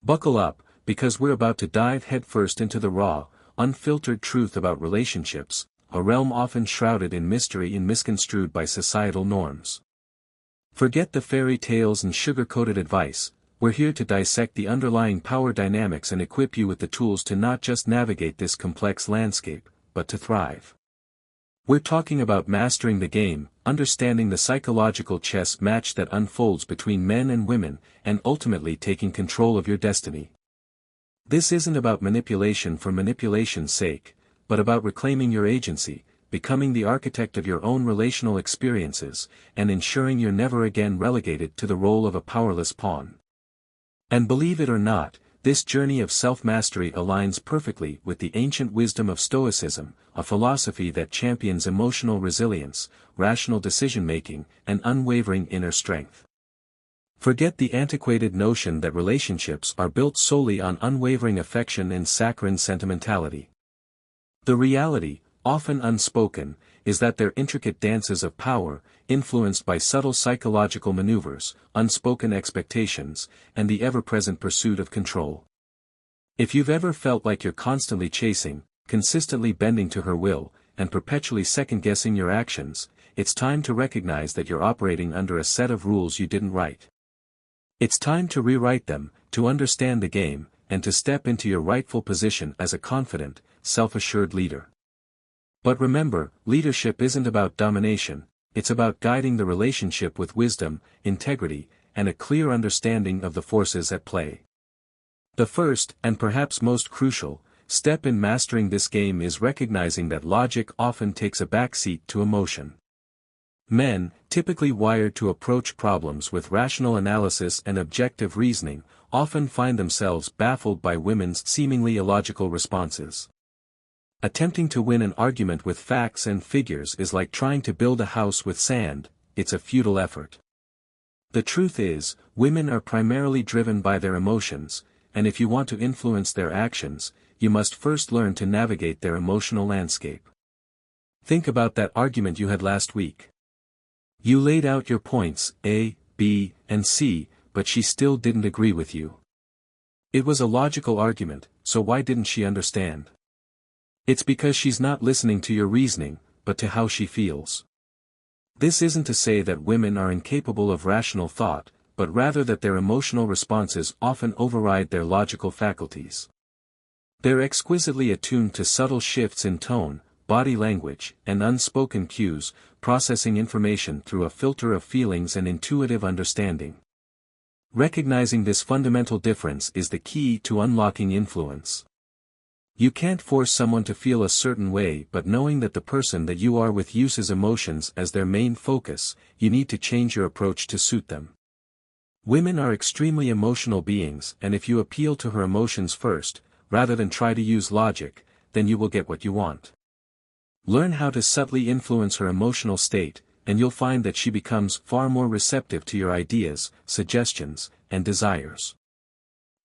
Buckle up, because we're about to dive headfirst into the raw, unfiltered truth about relationships, a realm often shrouded in mystery and misconstrued by societal norms. Forget the fairy tales and sugar-coated advice. We're here to dissect the underlying power dynamics and equip you with the tools to not just navigate this complex landscape, but to thrive. We're talking about mastering the game, understanding the psychological chess match that unfolds between men and women, and ultimately taking control of your destiny. This isn't about manipulation for manipulation's sake, but about reclaiming your agency, becoming the architect of your own relational experiences, and ensuring you're never again relegated to the role of a powerless pawn. And believe it or not, this journey of self-mastery aligns perfectly with the ancient wisdom of Stoicism, a philosophy that champions emotional resilience, rational decision-making, and unwavering inner strength. Forget the antiquated notion that relationships are built solely on unwavering affection and saccharine sentimentality. The reality, often unspoken, is that they're intricate dances of power, influenced by subtle psychological maneuvers, unspoken expectations, and the ever-present pursuit of control. If you've ever felt like you're constantly chasing, consistently bending to her will, and perpetually second-guessing your actions, it's time to recognize that you're operating under a set of rules you didn't write. It's time to rewrite them, to understand the game, and to step into your rightful position as a confident, self-assured leader. But remember, leadership isn't about domination, it's about guiding the relationship with wisdom, integrity, and a clear understanding of the forces at play. The first, and perhaps most crucial, step in mastering this game is recognizing that logic often takes a backseat to emotion. Men, typically wired to approach problems with rational analysis and objective reasoning, often find themselves baffled by women's seemingly illogical responses. Attempting to win an argument with facts and figures is like trying to build a house with sand, it's a futile effort. The truth is, women are primarily driven by their emotions, and if you want to influence their actions, you must first learn to navigate their emotional landscape. Think about that argument you had last week. You laid out your points, A, B, and C, but she still didn't agree with you. It was a logical argument, so why didn't she understand? It's because she's not listening to your reasoning, but to how she feels. This isn't to say that women are incapable of rational thought, but rather that their emotional responses often override their logical faculties. They're exquisitely attuned to subtle shifts in tone, body language, and unspoken cues, processing information through a filter of feelings and intuitive understanding. Recognizing this fundamental difference is the key to unlocking influence. You can't force someone to feel a certain way, but knowing that the person that you are with uses emotions as their main focus, you need to change your approach to suit them. Women are extremely emotional beings, and if you appeal to her emotions first, rather than try to use logic, then you will get what you want. Learn how to subtly influence her emotional state, and you'll find that she becomes far more receptive to your ideas, suggestions, and desires.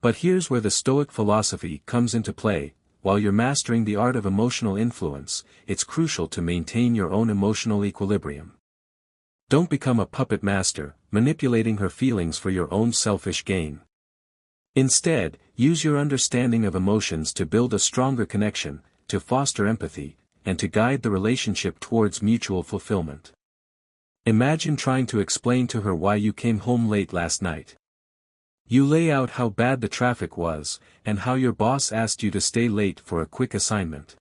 But here's where the Stoic philosophy comes into play. While you're mastering the art of emotional influence, it's crucial to maintain your own emotional equilibrium. Don't become a puppet master, manipulating her feelings for your own selfish gain. Instead, use your understanding of emotions to build a stronger connection, to foster empathy, and to guide the relationship towards mutual fulfillment. Imagine trying to explain to her why you came home late last night. You lay out how bad the traffic was, and how your boss asked you to stay late for a quick assignment.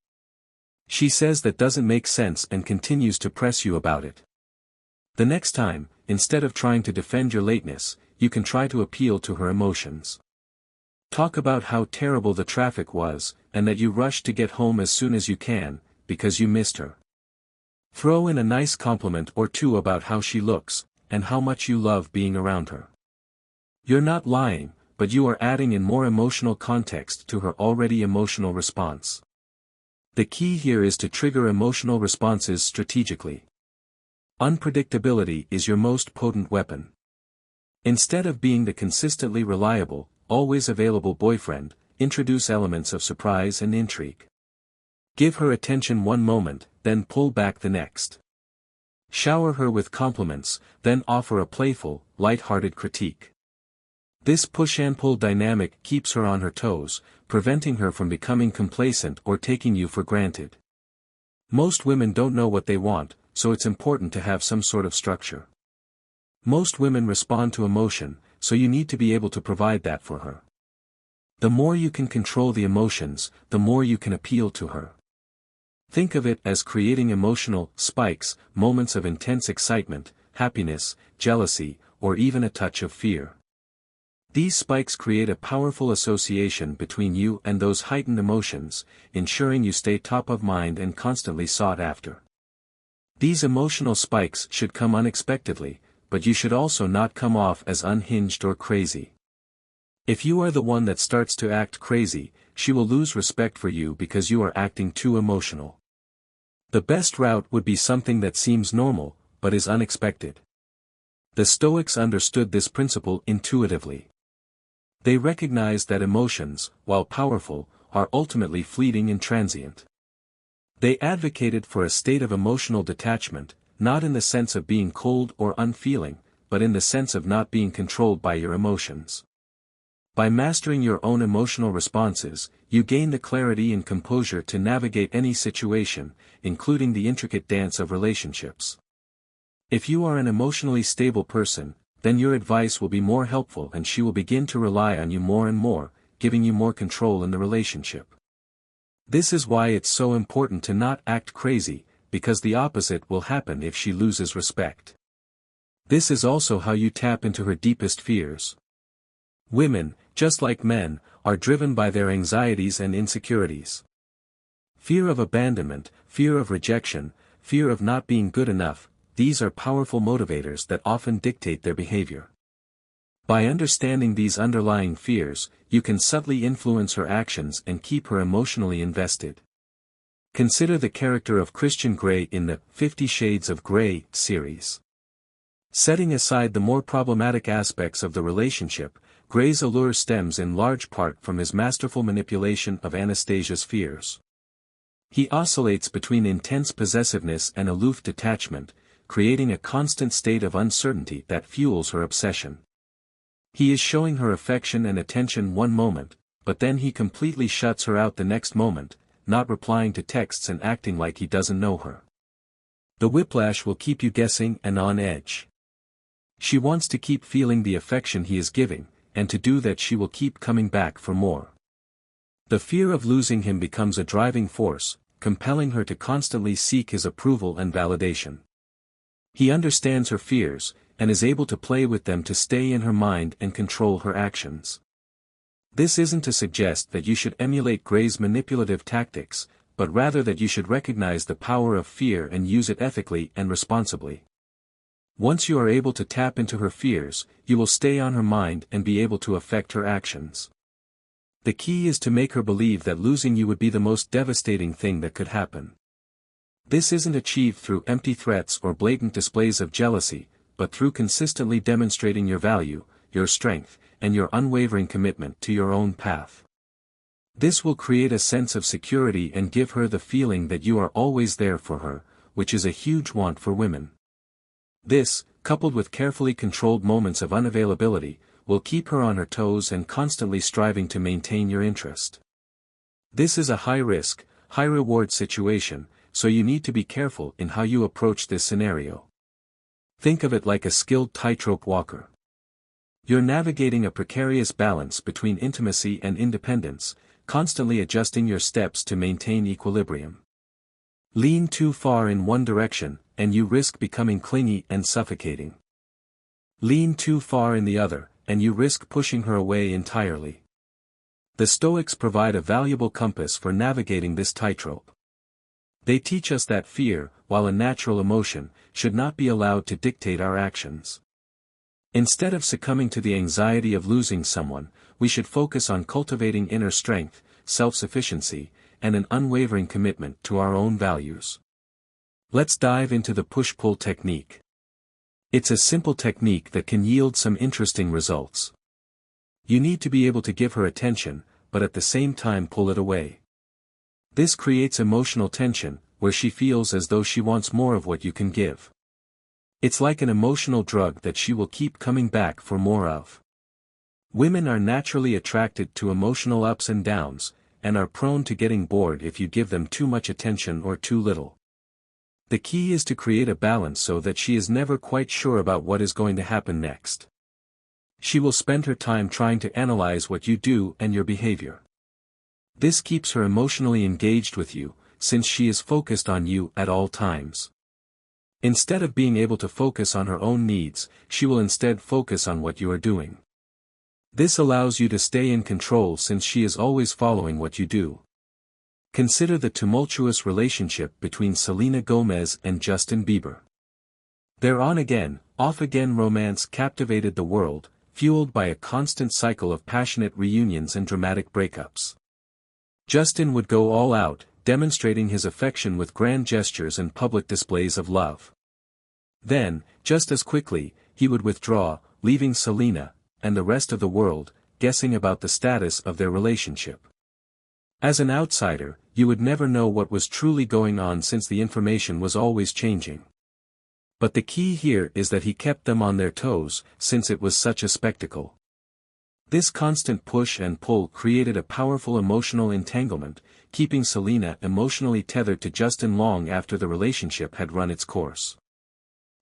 She says that doesn't make sense and continues to press you about it. The next time, instead of trying to defend your lateness, you can try to appeal to her emotions. Talk about how terrible the traffic was, and that you rushed to get home as soon as you can, because you missed her. Throw in a nice compliment or two about how she looks, and how much you love being around her. You're not lying, but you are adding in more emotional context to her already emotional response. The key here is to trigger emotional responses strategically. Unpredictability is your most potent weapon. Instead of being the consistently reliable, always available boyfriend, introduce elements of surprise and intrigue. Give her attention one moment, then pull back the next. Shower her with compliments, then offer a playful, light-hearted critique. This push and pull dynamic keeps her on her toes, preventing her from becoming complacent or taking you for granted. Most women don't know what they want, so it's important to have some sort of structure. Most women respond to emotion, so you need to be able to provide that for her. The more you can control the emotions, the more you can appeal to her. Think of it as creating emotional spikes, moments of intense excitement, happiness, jealousy, or even a touch of fear. These spikes create a powerful association between you and those heightened emotions, ensuring you stay top of mind and constantly sought after. These emotional spikes should come unexpectedly, but you should also not come off as unhinged or crazy. If you are the one that starts to act crazy, she will lose respect for you because you are acting too emotional. The best route would be something that seems normal, but is unexpected. The Stoics understood this principle intuitively. They recognized that emotions, while powerful, are ultimately fleeting and transient. They advocated for a state of emotional detachment, not in the sense of being cold or unfeeling, but in the sense of not being controlled by your emotions. By mastering your own emotional responses, you gain the clarity and composure to navigate any situation, including the intricate dance of relationships. If you are an emotionally stable person, then your advice will be more helpful and she will begin to rely on you more and more, giving you more control in the relationship. This is why it's so important to not act crazy, because the opposite will happen if she loses respect. This is also how you tap into her deepest fears. Women, just like men, are driven by their anxieties and insecurities. Fear of abandonment, fear of rejection, fear of not being good enough, these are powerful motivators that often dictate their behavior. By understanding these underlying fears, you can subtly influence her actions and keep her emotionally invested. Consider the character of Christian Grey in the 50 Shades of Grey series. Setting aside the more problematic aspects of the relationship, Grey's allure stems in large part from his masterful manipulation of Anastasia's fears. He oscillates between intense possessiveness and aloof detachment, creating a constant state of uncertainty that fuels her obsession. He is showing her affection and attention one moment, but then he completely shuts her out the next moment, not replying to texts and acting like he doesn't know her. The whiplash will keep you guessing and on edge. She wants to keep feeling the affection he is giving, and to do that she will keep coming back for more. The fear of losing him becomes a driving force, compelling her to constantly seek his approval and validation. He understands her fears, and is able to play with them to stay in her mind and control her actions. This isn't to suggest that you should emulate Grey's manipulative tactics, but rather that you should recognize the power of fear and use it ethically and responsibly. Once you are able to tap into her fears, you will stay on her mind and be able to affect her actions. The key is to make her believe that losing you would be the most devastating thing that could happen. This isn't achieved through empty threats or blatant displays of jealousy, but through consistently demonstrating your value, your strength, and your unwavering commitment to your own path. This will create a sense of security and give her the feeling that you are always there for her, which is a huge want for women. This, coupled with carefully controlled moments of unavailability, will keep her on her toes and constantly striving to maintain your interest. This is a high-risk, high-reward situation, so you need to be careful in how you approach this scenario. Think of it like a skilled tightrope walker. You're navigating a precarious balance between intimacy and independence, constantly adjusting your steps to maintain equilibrium. Lean too far in one direction, and you risk becoming clingy and suffocating. Lean too far in the other, and you risk pushing her away entirely. The Stoics provide a valuable compass for navigating this tightrope. They teach us that fear, while a natural emotion, should not be allowed to dictate our actions. Instead of succumbing to the anxiety of losing someone, we should focus on cultivating inner strength, self-sufficiency, and an unwavering commitment to our own values. Let's dive into the push-pull technique. It's a simple technique that can yield some interesting results. You need to be able to give her attention, but at the same time pull it away. This creates emotional tension, where she feels as though she wants more of what you can give. It's like an emotional drug that she will keep coming back for more of. Women are naturally attracted to emotional ups and downs, and are prone to getting bored if you give them too much attention or too little. The key is to create a balance so that she is never quite sure about what is going to happen next. She will spend her time trying to analyze what you do and your behavior. This keeps her emotionally engaged with you, since she is focused on you at all times. Instead of being able to focus on her own needs, she will instead focus on what you are doing. This allows you to stay in control since she is always following what you do. Consider the tumultuous relationship between Selena Gomez and Justin Bieber. Their on-again, off-again romance captivated the world, fueled by a constant cycle of passionate reunions and dramatic breakups. Justin would go all out, demonstrating his affection with grand gestures and public displays of love. Then, just as quickly, he would withdraw, leaving Selena, and the rest of the world, guessing about the status of their relationship. As an outsider, you would never know what was truly going on since the information was always changing. But the key here is that he kept them on their toes, since it was such a spectacle. This constant push and pull created a powerful emotional entanglement, keeping Selena emotionally tethered to Justin long after the relationship had run its course.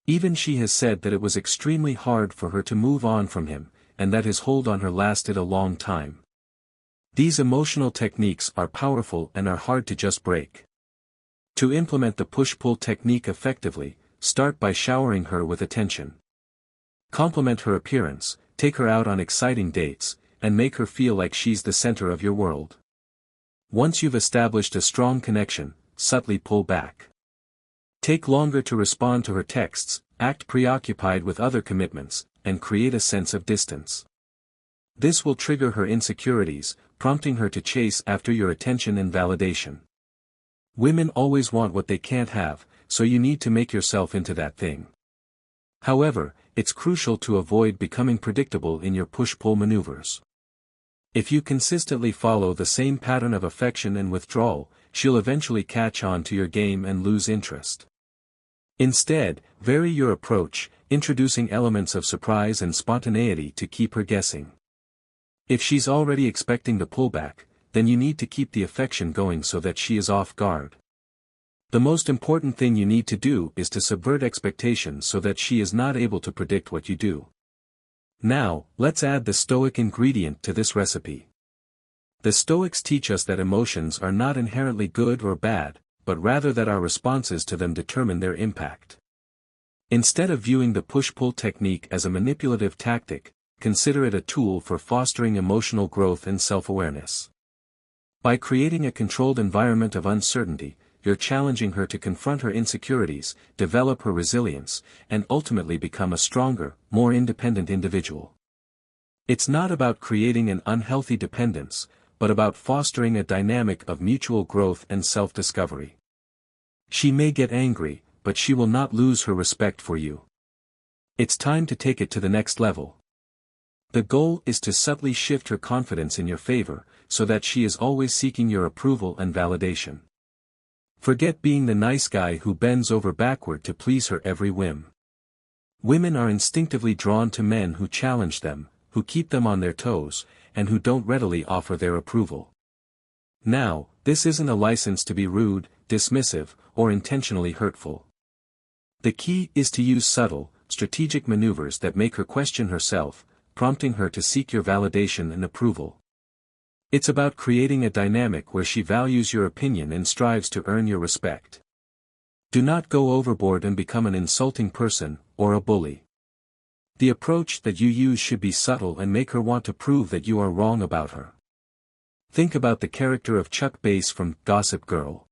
Even she has said that it was extremely hard for her to move on from him, and that his hold on her lasted a long time. These emotional techniques are powerful and are hard to just break. To implement the push-pull technique effectively, start by showering her with attention. Compliment her appearance, take her out on exciting dates, and make her feel like she's the center of your world. Once you've established a strong connection, subtly pull back. Take longer to respond to her texts, act preoccupied with other commitments, and create a sense of distance. This will trigger her insecurities, prompting her to chase after your attention and validation. Women always want what they can't have, so you need to make yourself into that thing. However, it's crucial to avoid becoming predictable in your push-pull maneuvers. If you consistently follow the same pattern of affection and withdrawal, she'll eventually catch on to your game and lose interest. Instead, vary your approach, introducing elements of surprise and spontaneity to keep her guessing. If she's already expecting the pullback, then you need to keep the affection going so that she is off guard. The most important thing you need to do is to subvert expectations so that she is not able to predict what you do. Now, let's add the Stoic ingredient to this recipe. The Stoics teach us that emotions are not inherently good or bad, but rather that our responses to them determine their impact. Instead of viewing the push-pull technique as a manipulative tactic, consider it a tool for fostering emotional growth and self-awareness. By creating a controlled environment of uncertainty, you're challenging her to confront her insecurities, develop her resilience, and ultimately become a stronger, more independent individual. It's not about creating an unhealthy dependence, but about fostering a dynamic of mutual growth and self-discovery. She may get angry, but she will not lose her respect for you. It's time to take it to the next level. The goal is to subtly shift her confidence in your favor, so that she is always seeking your approval and validation. Forget being the nice guy who bends over backward to please her every whim. Women are instinctively drawn to men who challenge them, who keep them on their toes, and who don't readily offer their approval. Now, this isn't a license to be rude, dismissive, or intentionally hurtful. The key is to use subtle, strategic maneuvers that make her question herself, prompting her to seek your validation and approval. It's about creating a dynamic where she values your opinion and strives to earn your respect. Do not go overboard and become an insulting person, or a bully. The approach that you use should be subtle and make her want to prove that you are wrong about her. Think about the character of Chuck Bass from Gossip Girl.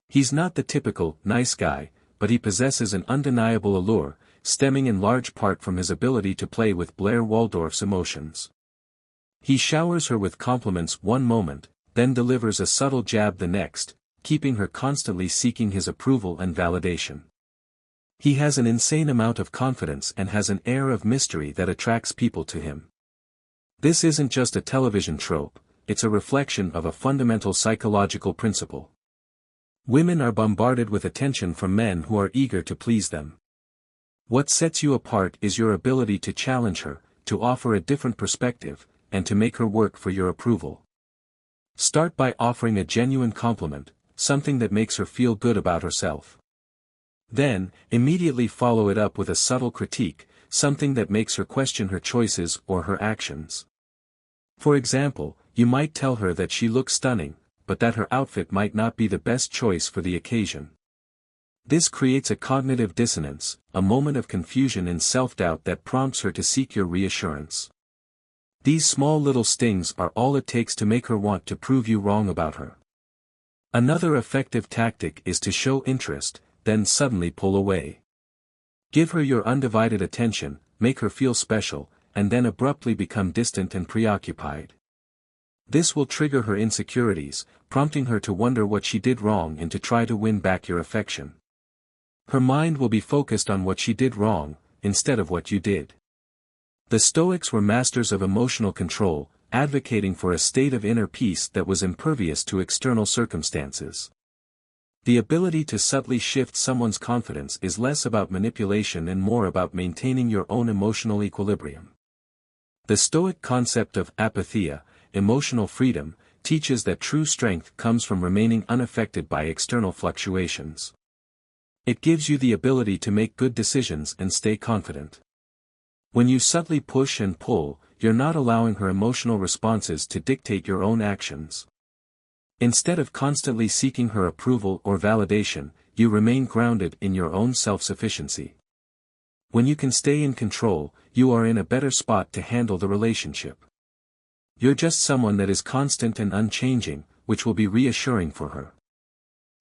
He's not the typical, nice guy, but he possesses an undeniable allure, stemming in large part from his ability to play with Blair Waldorf's emotions. He showers her with compliments one moment, then delivers a subtle jab the next, keeping her constantly seeking his approval and validation. He has an insane amount of confidence and has an air of mystery that attracts people to him. This isn't just a television trope, it's a reflection of a fundamental psychological principle. Women are bombarded with attention from men who are eager to please them. What sets you apart is your ability to challenge her, to offer a different perspective, and to make her work for your approval. Start by offering a genuine compliment, something that makes her feel good about herself. Then, immediately follow it up with a subtle critique, something that makes her question her choices or her actions. For example, you might tell her that she looks stunning, but that her outfit might not be the best choice for the occasion. This creates a cognitive dissonance, a moment of confusion and self-doubt that prompts her to seek your reassurance. These small little stings are all it takes to make her want to prove you wrong about her. Another effective tactic is to show interest, then suddenly pull away. Give her your undivided attention, make her feel special, and then abruptly become distant and preoccupied. This will trigger her insecurities, prompting her to wonder what she did wrong and to try to win back your affection. Her mind will be focused on what she did wrong, instead of what you did. The Stoics were masters of emotional control, advocating for a state of inner peace that was impervious to external circumstances. The ability to subtly shift someone's confidence is less about manipulation and more about maintaining your own emotional equilibrium. The Stoic concept of apatheia, emotional freedom, teaches that true strength comes from remaining unaffected by external fluctuations. It gives you the ability to make good decisions and stay confident. When you subtly push and pull, you're not allowing her emotional responses to dictate your own actions. Instead of constantly seeking her approval or validation, you remain grounded in your own self-sufficiency. When you can stay in control, you are in a better spot to handle the relationship. You're just someone that is constant and unchanging, which will be reassuring for her.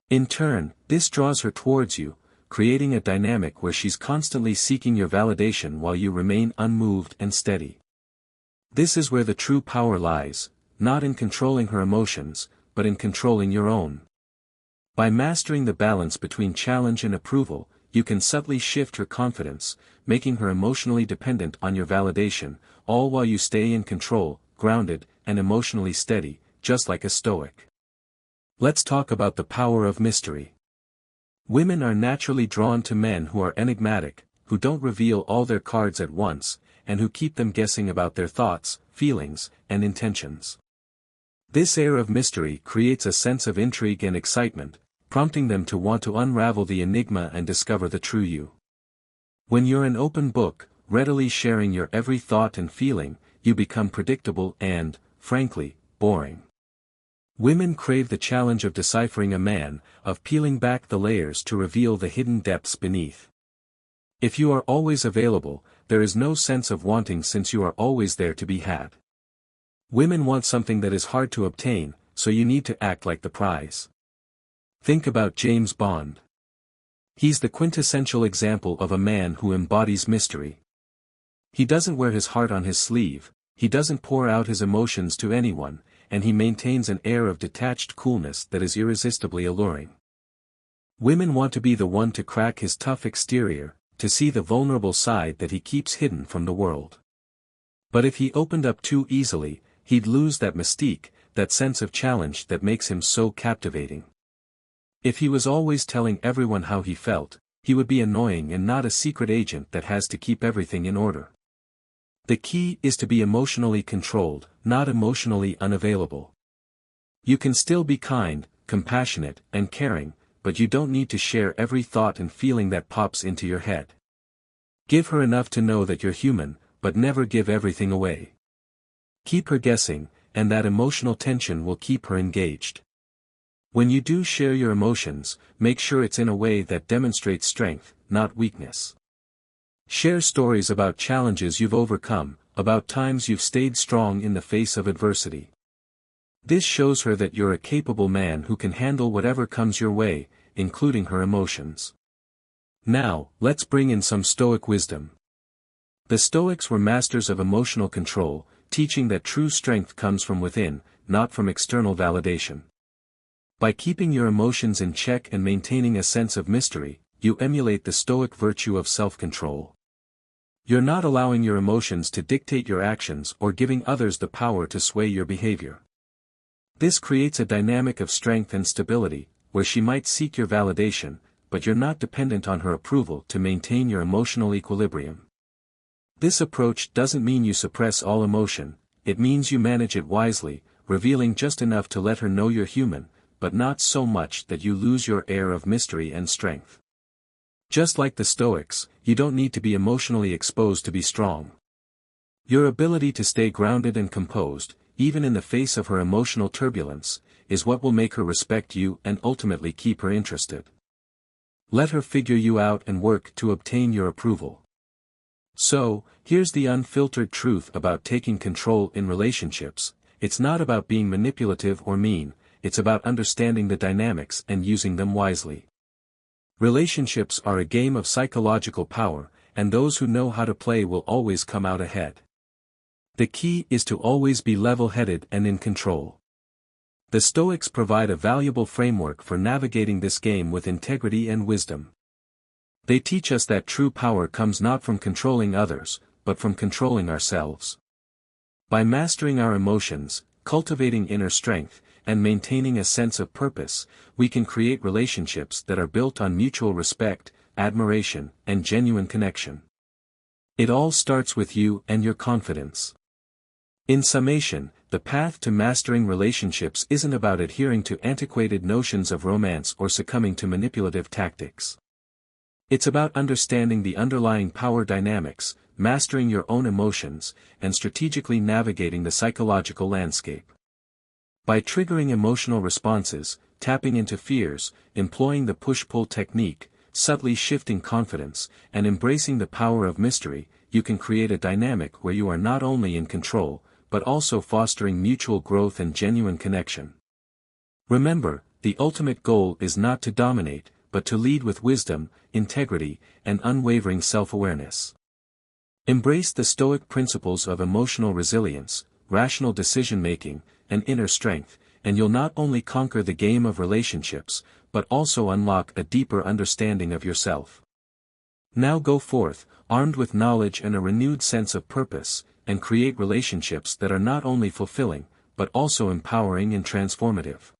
In turn, this draws her towards you, creating a dynamic where she's constantly seeking your validation while you remain unmoved and steady. This is where the true power lies, not in controlling her emotions, but in controlling your own. By mastering the balance between challenge and approval, you can subtly shift her confidence, making her emotionally dependent on your validation, all while you stay in control, grounded, and emotionally steady, just like a Stoic. Let's talk about the power of mystery. Women are naturally drawn to men who are enigmatic, who don't reveal all their cards at once, and who keep them guessing about their thoughts, feelings, and intentions. This air of mystery creates a sense of intrigue and excitement, prompting them to want to unravel the enigma and discover the true you. When you're an open book, readily sharing your every thought and feeling, you become predictable and, frankly, boring. Women crave the challenge of deciphering a man, of peeling back the layers to reveal the hidden depths beneath. If you are always available, there is no sense of wanting since you are always there to be had. Women want something that is hard to obtain, so you need to act like the prize. Think about James Bond. He's the quintessential example of a man who embodies mystery. He doesn't wear his heart on his sleeve, he doesn't pour out his emotions to anyone, and he maintains an air of detached coolness that is irresistibly alluring. Women want to be the one to crack his tough exterior, to see the vulnerable side that he keeps hidden from the world. But if he opened up too easily, he'd lose that mystique, that sense of challenge that makes him so captivating. If he was always telling everyone how he felt, he would be annoying and not a secret agent that has to keep everything in order. The key is to be emotionally controlled, not emotionally unavailable. You can still be kind, compassionate, and caring, but you don't need to share every thought and feeling that pops into your head. Give her enough to know that you're human, but never give everything away. Keep her guessing, and that emotional tension will keep her engaged. When you do share your emotions, make sure it's in a way that demonstrates strength, not weakness. Share stories about challenges you've overcome, about times you've stayed strong in the face of adversity. This shows her that you're a capable man who can handle whatever comes your way, including her emotions. Now, let's bring in some Stoic wisdom. The Stoics were masters of emotional control, teaching that true strength comes from within, not from external validation. By keeping your emotions in check and maintaining a sense of mystery, you emulate the Stoic virtue of self-control. You're not allowing your emotions to dictate your actions or giving others the power to sway your behavior. This creates a dynamic of strength and stability, where she might seek your validation, but you're not dependent on her approval to maintain your emotional equilibrium. This approach doesn't mean you suppress all emotion, it means you manage it wisely, revealing just enough to let her know you're human, but not so much that you lose your air of mystery and strength. Just like the Stoics, you don't need to be emotionally exposed to be strong. Your ability to stay grounded and composed, even in the face of her emotional turbulence, is what will make her respect you and ultimately keep her interested. Let her figure you out and work to obtain your approval. So, here's the unfiltered truth about taking control in relationships: it's not about being manipulative or mean, it's about understanding the dynamics and using them wisely. Relationships are a game of psychological power, and those who know how to play will always come out ahead. The key is to always be level-headed and in control. The Stoics provide a valuable framework for navigating this game with integrity and wisdom. They teach us that true power comes not from controlling others, but from controlling ourselves. By mastering our emotions, cultivating inner strength, and maintaining a sense of purpose, we can create relationships that are built on mutual respect, admiration, and genuine connection. It all starts with you and your confidence. In summation, the path to mastering relationships isn't about adhering to antiquated notions of romance or succumbing to manipulative tactics. It's about understanding the underlying power dynamics, mastering your own emotions, and strategically navigating the psychological landscape. By triggering emotional responses, tapping into fears, employing the push-pull technique, subtly shifting confidence, and embracing the power of mystery, you can create a dynamic where you are not only in control, but also fostering mutual growth and genuine connection. Remember, the ultimate goal is not to dominate, but to lead with wisdom, integrity, and unwavering self-awareness. Embrace the Stoic principles of emotional resilience, rational decision-making, and inner strength, and you'll not only conquer the game of relationships, but also unlock a deeper understanding of yourself. Now go forth, armed with knowledge and a renewed sense of purpose, and create relationships that are not only fulfilling, but also empowering and transformative.